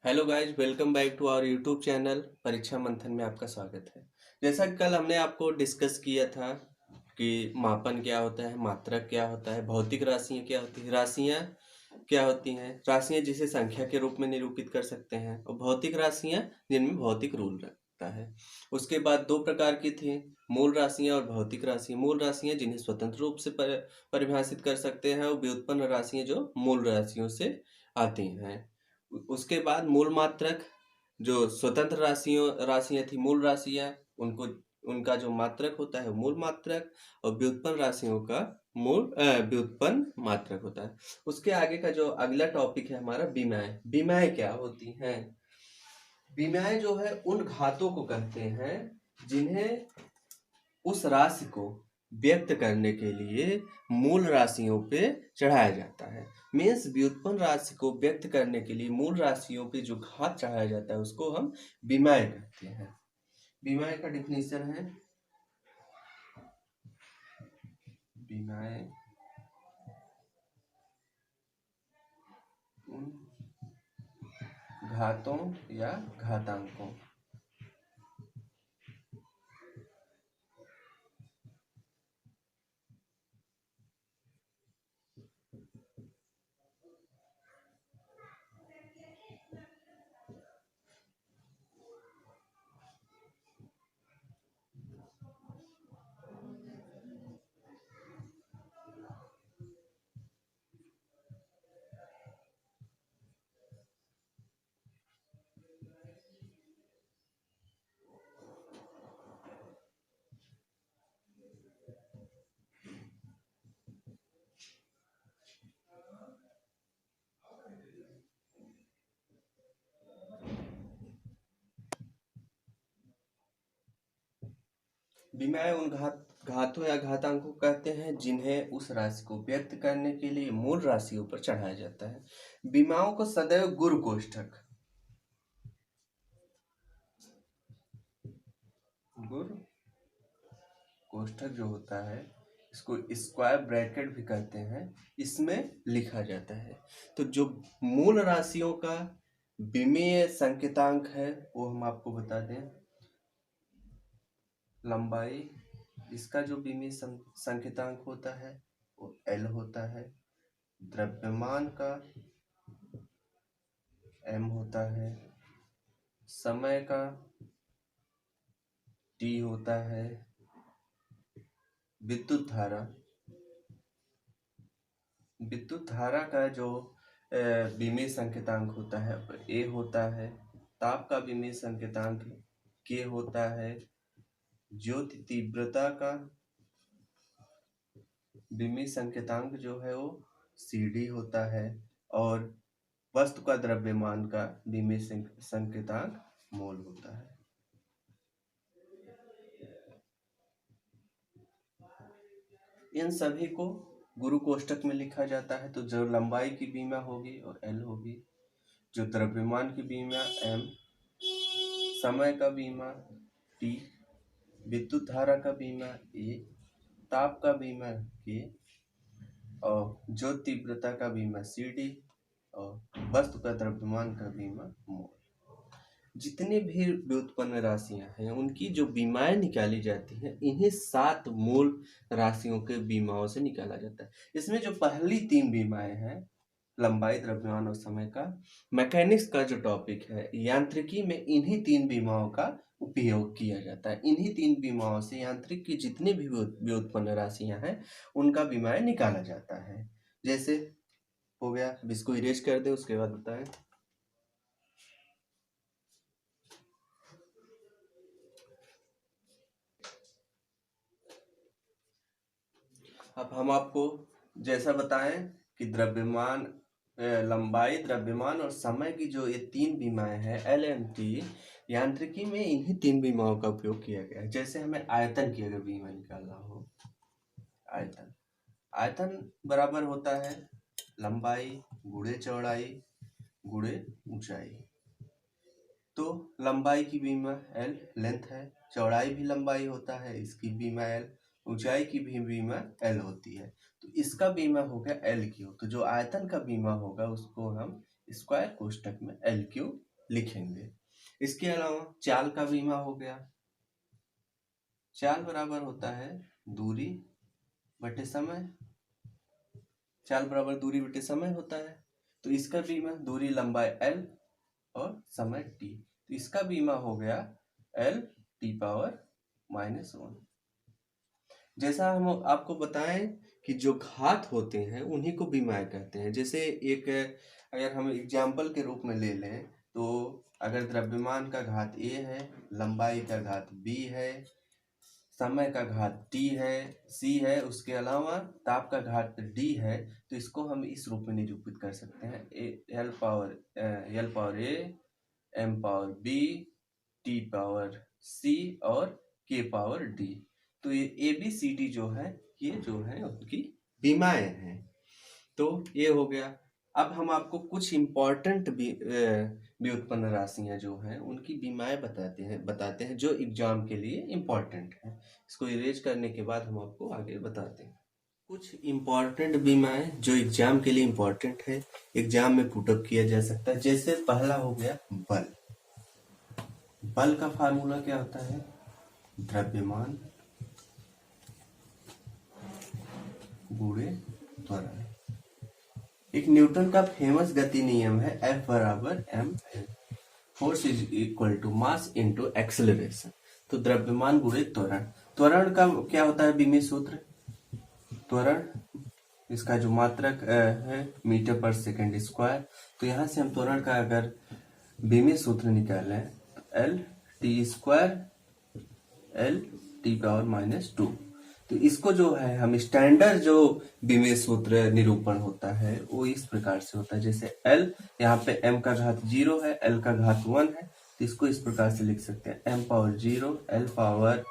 Hello guys, welcome back to our YouTube channel Pariksha Manthan में आपका स्वागत है। जैसा कि कल हमने आपको डिस्कस किया था कि मापन क्या होता है, मात्रक क्या होता है, भौतिक राशियाँ क्या होती हैं, राशियाँ क्या होती हैं, राशियाँ जिसे संख्या के रूप में निरूपित कर सकते हैं, और भौतिक राशियाँ जिनमें भौतिक रूल रखता है। उसके बाद दो प्रकार की थी, मूल राशियाँ और भौतिक राशियाँ। मूल राशियाँ जिन्हें स्वतंत्र रूप से परिभाषित कर सकते हैं, और व्युत्पन्न राशियाँ जो मूल राशियों से आती हैं। उसके बाद मूल मात्रक, जो स्वतंत्र राशियाँ थी, मूल राशियाँ, उनको उनका जो मात्रक होता है वो मूल मात्रक, और व्युत्पन्न राशियों का व्युत्पन्न मात्रक होता है। उसके आगे का जो अगला टॉपिक है हमारा विमाएं। विमाएं क्या होती हैं? विमाएं जो है उन घातों को कहते हैं जिन्हें उस राशि को व्यक्त करने के लिए मूल राशियों पे चढ़ाया जाता है। मीन्स व्युत्पन्न राशि को व्यक्त करने के लिए मूल राशियों पे जो घात चढ़ाया जाता है उसको हम विमाएं कहते हैं। विमाएं का डिफिनीशन है, विमाएं उन घातों या घातांकों विमाएं उन घातों या घातांकों को कहते हैं जिन्हें उस राशि को व्यक्त करने के लिए मूल राशियों पर चढ़ाया जाता है। विमाओं को सदैव गुरु कोष्ठक जो होता है, इसको स्क्वायर ब्रैकेट भी कहते हैं, इसमें लिखा जाता है। तो जो मूल राशियों का विमेय संकेतांक है वो हम आपको बता दें। लंबाई, इसका जो विमेय संकेतांक होता है वो L होता है। द्रव्यमान का M होता है। समय का T होता है। विद्युत धारा का जो विमेय संकेतांक होता है A होता है। ताप का विमेय संकेतांक K होता है। ज्योति तीव्रता का विमेय संकेतांक जो है वो CD होता है, और वस्तु का द्रव्यमान का विमेय संकेतांक मोल होता है। इन सभी को गुरु कोष्ठक में लिखा जाता है। तो जो लंबाई की विमा होगी और L होगी, जो द्रव्यमान की विमा M, समय का बीमा T, विद्युत धारा का बीमा A, ताप का बीमा K, और जो तीव्रता का बीमा CD, और वस्तु का द्रव्यमान का बीमा मोल। जितनी भी व्युत्पन्न राशियां हैं उनकी जो बीमाएं निकाली जाती हैं, इन्हें 7 मूल राशियों के बीमाओं से निकाला जाता है। इसमें जो पहली 3 बीमाएं हैं, लंबाई, द्रव्यमान और समय का, मैकेनिक्स का जो टॉपिक है, यांत्रिकी में इन्हीं 3 बीमाओं का उपयोग किया जाता है। इन्हीं 3 बीमाओं से यांत्रिक की जितनी भी व्युत्पन्न राशियां हैं उनका बीमाएं निकाला जाता है। जैसे हो गया, अब इसको इरेज कर दे, उसके बाद बताएं। अब हम आपको जैसा बताएं कि द्रव्यमान, लंबाई, द्रव्यमान और समय की जो ये 3 बीमाएं हैं LMT, यांत्रिकी में इन्हीं 3 बीमाओं का उपयोग किया गया है। जैसे हमें आयतन की अगर बीमा निकालना हो, आयतन बराबर होता है लंबाई गुणे चौड़ाई गुणे ऊंचाई। तो लंबाई की बीमा L, लेंथ है, चौड़ाई भी लंबाई होता है, इसकी बीमा L, ऊंचाई की भी बीमा L होती है। तो इसका बीमा हो गया L क्यू। तो जो आयतन का बीमा होगा उसको हम स्क्वायर कोष्ठक में L क्यू लिखेंगे। इसके अलावा चाल का बीमा हो गया। चाल बराबर होता है दूरी बटे समय। चाल बराबर दूरी बटे समय होता है। तो इसका बीमा दूरी लंबाई l और समय t। तो इसका बीमा हो गया l t पावर -1। जैसा हम आपको बताएं कि जो घात होते हैं उन्हीं को विमाएँ कहते हैं। जैसे एक अगर हम एग्जाम्पल के रूप में ले लें तो अगर द्रव्यमान का घात a है, लंबाई का घात b है, समय का घात t है, c है, उसके अलावा ताप का घात d है, तो इसको हम इस रूप में निरूपित कर सकते हैं l power a, m power b, t power c और k पावर d। तो ये ABCD जो है ये जो है उनकी बीमाएँ हैं। तो ये हो गया। अब हम आपको कुछ इम्पोर्टेंट व्युत्पन्न राशियाँ जो हैं उनकी बीमाएँ बताते हैं जो एग्जाम के लिए इम्पोर्टेंट है। इसको इरेज करने के बाद हम आपको आगे बताते हैं। कुछ इम्पोर्टेंट बीमाएँ जो एग्जाम के लिए इम्पोर्टेंट है, एग्जाम में पुटअप किया जा सकता है। जैसे पहला हो गया बल। बल का फार्मूला क्या होता है? द्रव्यमान गुणे त्वरण। एक न्यूटन का फेमस गति नियम है F बराबर m L। Force is equal to mass into acceleration. तो द्रव्यमान गुणे त्वरण। त्वरण का क्या होता है विमीय सूत्र? त्वरण इसका जो मात्रक है मीटर पर सेकंड स्क्वायर। तो यहाँ से हम त्वरण का अगर विमीय सूत्र निकालें तो L t square L t power -2। तो इसको जो है हम स्टैंडर्ड जो विमीय सूत्र निरूपण होता है वो इस प्रकार से होता है। जैसे L यहाँ पे m का घात 0 है, L का घात 1 है, तो इसको इस प्रकार से लिख सकते हैं m पावर 0, L पावर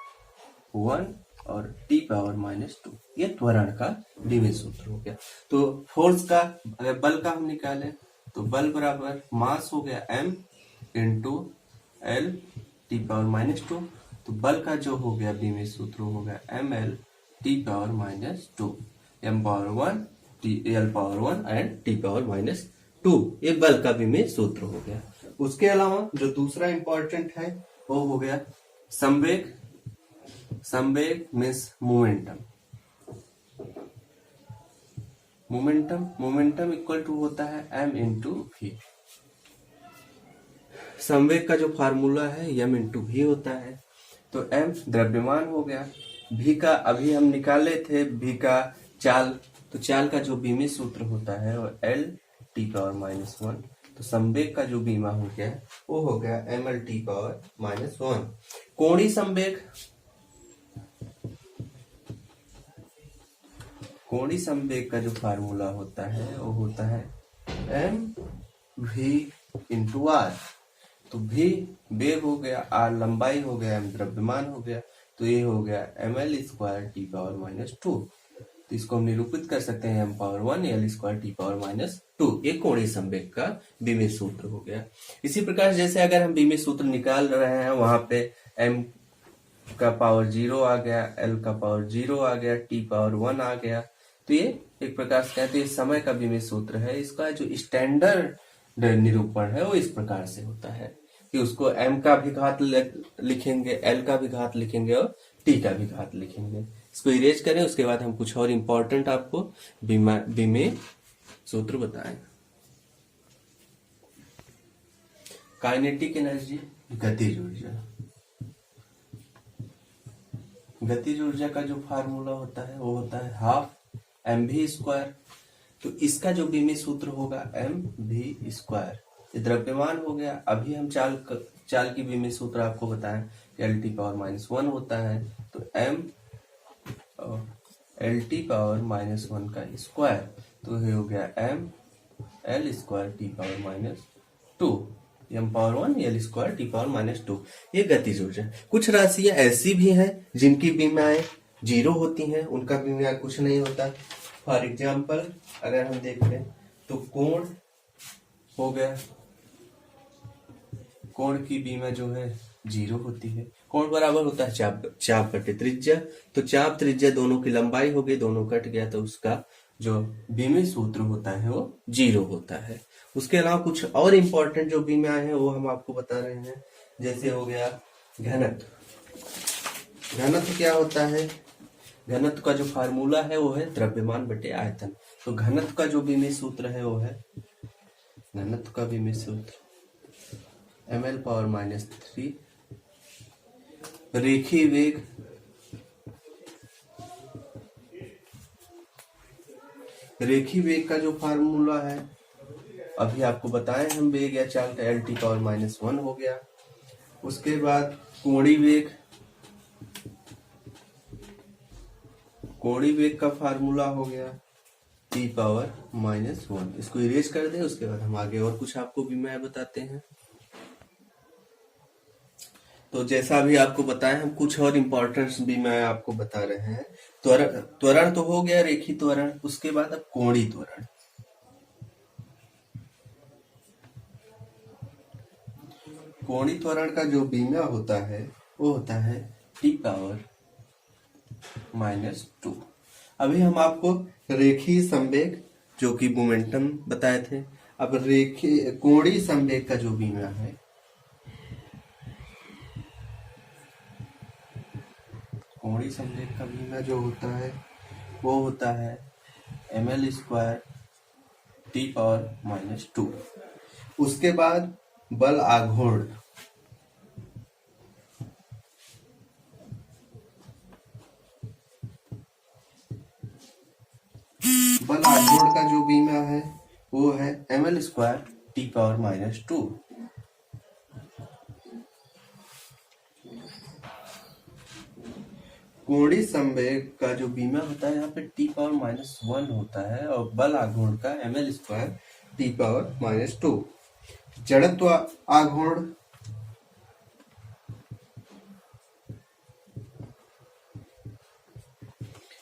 1 और t पावर -2। ये त्वरण का विमीय सूत्र हो गया। तो फोर्स का अगर बल का हम निकालें तो बल बराबर मास हो गया m into L t power -2। तो बल का जो हो गया विमीय सूत्र हो गया ml t power -2, m power 1, l power 1 and t power -2। ये बल का विमीय सूत्र हो गया। उसके अलावा जो दूसरा इंपॉर्टेंट है वो हो गया संवेग। संवेग means momentum. Momentum equal to होता है m इंटू v। संवेग का जो फार्मूला है m इंटू v होता है। तो m द्रव्यमान हो गया, v का अभी हम निकाले थे v का चाल। तो चाल का जो विमीय सूत्र होता है वो l t पावर -1। तो संवेग का जो बीमा हो गया वो हो गया ml t पावर -1। कोणीय संवेग। कोणीय संवेग का जो फार्मूला होता है वो होता है m v इंटू r। तो v वेग हो गया, r लंबाई हो गया, m द्रव्यमान हो गया। तो ये हो गया ml स्क्वायर t पावर -2। तो इसको हम निरूपित कर सकते हैं m power 1 l square t power -2। ये कोणीय संवेग का विमीय सूत्र हो गया। इसी प्रकार जैसे अगर हम विमीय सूत्र निकाल रहे हैं वहां पे m का पावर 0 आ गया, l का पावर 0 आ गया, t पावर 1 आ गया। तो ये एक प्रकार से कहते हैं समय का विमीय सूत्र है। इसका जो स्टैंडर्ड निरूपण है वो इस प्रकार से होता है कि उसको m का भी घात लिखेंगे, l का भी घात लिखेंगे और t का भी घात लिखेंगे। इसको इरेज करें, उसके बाद हम कुछ और इम्पोर्टेंट आपको विमीय सूत्र बताएं। काइनेटिक एनर्जी, गतिज ऊर्जा। गतिज ऊर्जा का जो फार्मूला होता है वो होता है हाफ mv स्क्वायर। तो इसका जो विमीय सूत्र होगा mv स्क्वायर। ये द्रव्यमान हो गया। अभी हम चाल की विमीय सूत्र आपको बताएं l t पावर -1 होता है। तो m l t पावर -1 का स्क्वायर। तो ये हो गया m l square t power -2, m power 1 l square t power -2। ये गतिज ऊर्जा। कुछ राशियां ऐसी भी हैं जिनकी बीमाएं 0 होती हैं, उनका बीमा कुछ नहीं होता। फॉर एग्जाम्पल अगर हम देखें तो कोण हो गया, कोण की बीमा जो है 0 होती है। कोण बराबर होता है चाप बटे त्रिज्या। तो चाप त्रिज्या दोनों की लंबाई हो गई, दोनों कट गया, तो उसका जो विमीय सूत्र होता है वो 0 होता है। उसके अलावा कुछ और इम्पोर्टेंट जो बीम आए हैं वो हम आपको बता रहे हैं। जैसे हो गया घनत्व। घनत्व क्या होता है? घनत्व का जो फार्मूला है वो है द्रव्यमान बटे आयतन। तो घनत्व का जो बीमीय सूत्र है वो है, घनत्व का बीमीय सूत्र ml⁻³ रेखीय वेग रेखीय वेग का जो फार्मूला है अभी आपको बताएं हम, वेग या चाल का L⁻⁻1 हो गया। उसके बाद कोणीय वेग का फार्मूला हो गया T⁻⁻1। इसको इरेज कर दें, उसके बाद हम आगे और कुछ आपको विमेय बताते हैं। तो जैसा भी आपको बताया, हम कुछ और इम्पोर्टेंट विमेय आपको बता रहे हैं। त्वरण तो हो गया, रेखीय त्वरण। उसके बाद अब कोणीय त्वरण। कोणीय त्वरण का जो विमेय होता है वो होता है T⁻⁻2। अभी हम आपको रेखीय संवेग जो कि मोमेंटम बताए थे। अब रेखीय कोणीय संवेग का जो विमेय है, कोणीय संवेग का विमेय जो होता है वो होता है ml² T⁻⁻2। उसके बाद बल आघूर्ण। बल आघूर्ण का जो विमेय है वो है ml² T⁻⁻2। कोणीय संवेग का जो विमेय होता है यहाँ पे T⁻⁻1 होता है और बल आघूर्ण का ml² T⁻⁻2। जड़त्व आघूर्ण,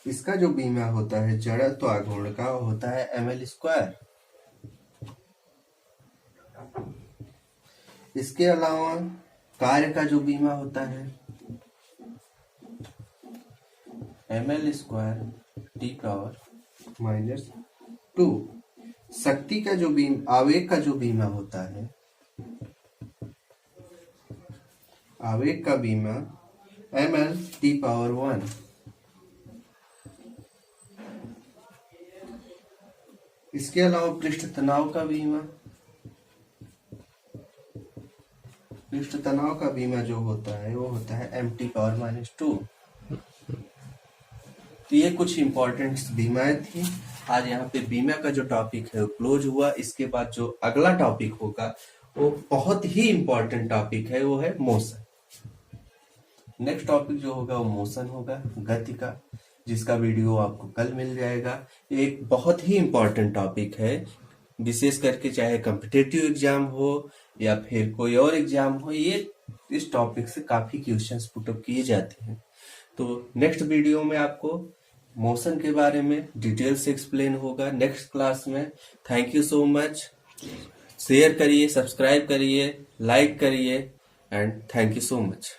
इसका जो विमेय होता है जड़त्व आघूर्ण का होता है ml²। इसके अलावा कार्य का जो विमेय होता है ml² T⁻⁻2। शक्ति का जो आवेग का जो विमेय होता है, आवेग का विमेय ml⁻⁴ इसके अलावा पृष्ठ तनाव का विमेय, पृष्ठ तनाव का विमेय जो होता है वो होता है m⁻⁻2। तो ये कुछ इंपॉर्टेंट विमेय थी। आज यहाँ पे विमेय का जो टॉपिक है वो क्लोज हुआ। इसके बाद जो अगला टॉपिक होगा वो बहुत ही इंपॉर्टेंट टॉपिक है, वो है मोशन। नेक्स्ट टॉपिक जो होगा वो मोशन होगा, गति का, जिसका वीडियो आपको कल मिल जाएगा। एक बहुत ही इंपॉर्टेंट टॉपिक है, विशेष करके चाहे कॉम्पिटिटिव एग्जाम हो या फिर कोई और एग्जाम हो, ये इस टॉपिक से काफी क्वेश्चंस पुटअप किए जाते हैं। तो नेक्स्ट वीडियो में आपको मोशन के बारे में डिटेल से एक्सप्लेन होगा नेक्स्ट क्लास में। Thank you so much. Share करिए, सब्सक्राइब करिए, लाइक करिए and thank you so much.